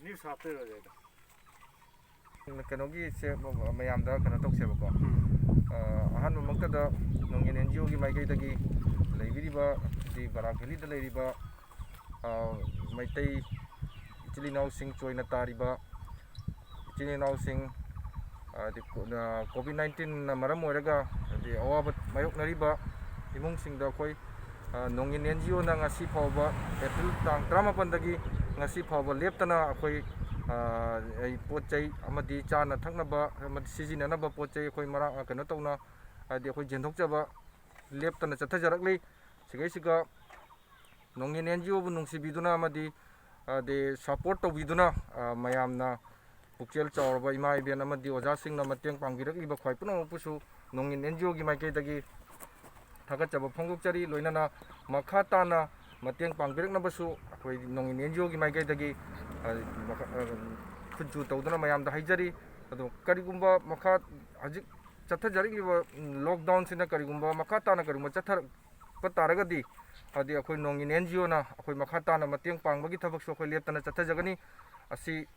news आते रहे ꯀꯩꯅꯣꯒꯤ ꯁꯦ ꯃꯌꯥꯝꯗ ꯀꯩꯅꯣ ꯇꯧꯁꯦꯕꯀꯣ ꯑꯍꯥꯟꯕ ꯃꯛꯇꯗ ꯅꯣꯡꯌꯦꯟ NGOꯒꯤ ꯃꯥꯏꯀꯩꯗꯒꯤ ꯂꯩꯕꯤꯔꯤꯕ ꯍꯥꯏꯗꯤ ꯕꯔꯥꯛ ꯚꯦꯂꯤꯗ ꯂꯩꯔꯤꯕ ꯃꯩꯇꯩ ꯏꯆꯤꯜ ꯏꯅꯥꯎꯁꯤꯡ ꯆꯣꯏꯅ ꯇꯥꯔꯤꯕ ꯏꯆꯤꯜ ꯏꯅꯥꯎꯁꯤꯡ ꯍꯥꯏꯗꯤ COVID-19ꯅ ꯃꯔꯝ ꯑꯣꯏꯔꯒ ꯍꯥꯏꯗꯤ ꯑꯋꯥꯕ ꯃꯥꯌꯣꯛꯅꯔꯤꯕ ꯏꯃꯨꯡꯁꯤꯡꯗ ꯑꯩꯈꯣꯏ ꯅꯣꯡꯌꯦꯟ NGOꯅ ꯉꯁꯤ ꯐꯥꯎꯕ ꯑꯦꯄ꯭ꯔꯤꯜ ꯇꯥꯡ 18ꯗꯒꯤ ꯉꯁꯤ ꯐꯥꯎꯕ ꯂꯦꯞꯇꯅ ꯑꯩꯈꯣꯏ ꯄꯣꯠ ꯆꯩ ꯑꯃꯗꯤ ꯆꯥꯅ ꯊꯛꯅꯕ ꯑꯃꯗꯤ ꯁꯤꯖꯤꯟꯅꯅꯕ ꯄꯣꯠ ꯆꯩ ꯑꯩꯈꯣꯏ ꯀꯩꯅꯣ ꯇꯧꯅ ꯍꯥꯏꯗꯤ ꯑꯩꯈꯣꯏ ꯌꯦꯟꯊꯣꯛꯆꯕ ꯂꯦꯞꯇꯅ ꯆꯠꯊꯖꯔꯛꯂꯤ ꯁꯤꯒꯩꯁꯤꯒ ꯅꯣꯡꯌꯦꯟ NGOꯕꯨ ꯅꯨꯡꯁꯤꯕꯤꯗꯨꯅ ꯑꯃꯗꯤ ꯁꯄꯣꯔꯠ ꯇꯧꯕꯤꯗꯨꯅ ꯃꯌꯥꯝꯅ ꯄꯨꯛꯆꯦꯜ ꯆꯥꯎꯔꯕ ꯏꯃꯥ ꯏꯕꯦꯟ ꯑꯃꯗꯤ ꯑꯣꯖꯥꯁꯤꯡꯅ ꯃꯇꯦꯡ ꯄꯥꯡꯕꯤꯔꯛꯂꯤꯕ ꯈ꯭ꯋꯥꯏ ꯄꯨꯝꯅꯃꯛꯄꯨꯁꯨ ꯅꯣꯡꯌꯦꯟ NGOꯒꯤ ꯃꯥꯏꯀꯩꯗꯒꯤ ꯊꯥꯒꯠꯆꯕ ꯐꯣꯡꯗꯣꯛꯆꯔꯤ ꯂꯣꯏꯅꯅ ꯃꯈꯥ ꯇꯥꯅ ꯃꯇꯦꯡ ꯄꯥꯡꯕꯤꯔꯛꯅꯕꯁꯨ ꯑꯩꯈꯣꯏ ꯅꯣꯡꯌꯦꯟ NGOꯒꯤ ꯃꯥꯏꯀꯩꯗꯒꯤ ꯈꯨꯠꯁꯨ ꯇꯧꯗꯨꯅ ꯃꯌꯥꯝꯗ ꯍꯥꯏꯖꯔꯤ ꯑꯗꯣ ꯀꯔꯤꯒꯨꯝꯕ ꯃꯈꯥ ꯍꯧꯖꯤꯛ ꯆꯠꯊꯖꯔꯛꯂꯤꯕ ꯂꯣꯛꯗꯥꯎꯟꯁꯤꯅ ꯀꯔꯤꯒꯨꯝꯕ ꯃꯈꯥ ꯇꯥꯅ ꯀꯔꯤꯒꯨꯝꯕ ꯆꯠꯊꯔꯛꯄ ꯇꯥꯔꯒꯗꯤ ꯍꯥꯏꯗꯤ ꯑꯩꯈꯣꯏ ꯅꯣꯡꯌꯦꯟ NGOꯅ ꯑꯩꯈꯣꯏ ꯃꯈꯥ ꯇꯥꯅ ꯃꯇꯦꯡ ꯄꯥꯡꯕꯒꯤ ꯊꯕꯛꯁꯨ ꯑꯩꯈꯣꯏ ꯂꯦꯞꯇꯅ ꯆꯠꯊꯖꯒꯅꯤ ꯑꯁꯤ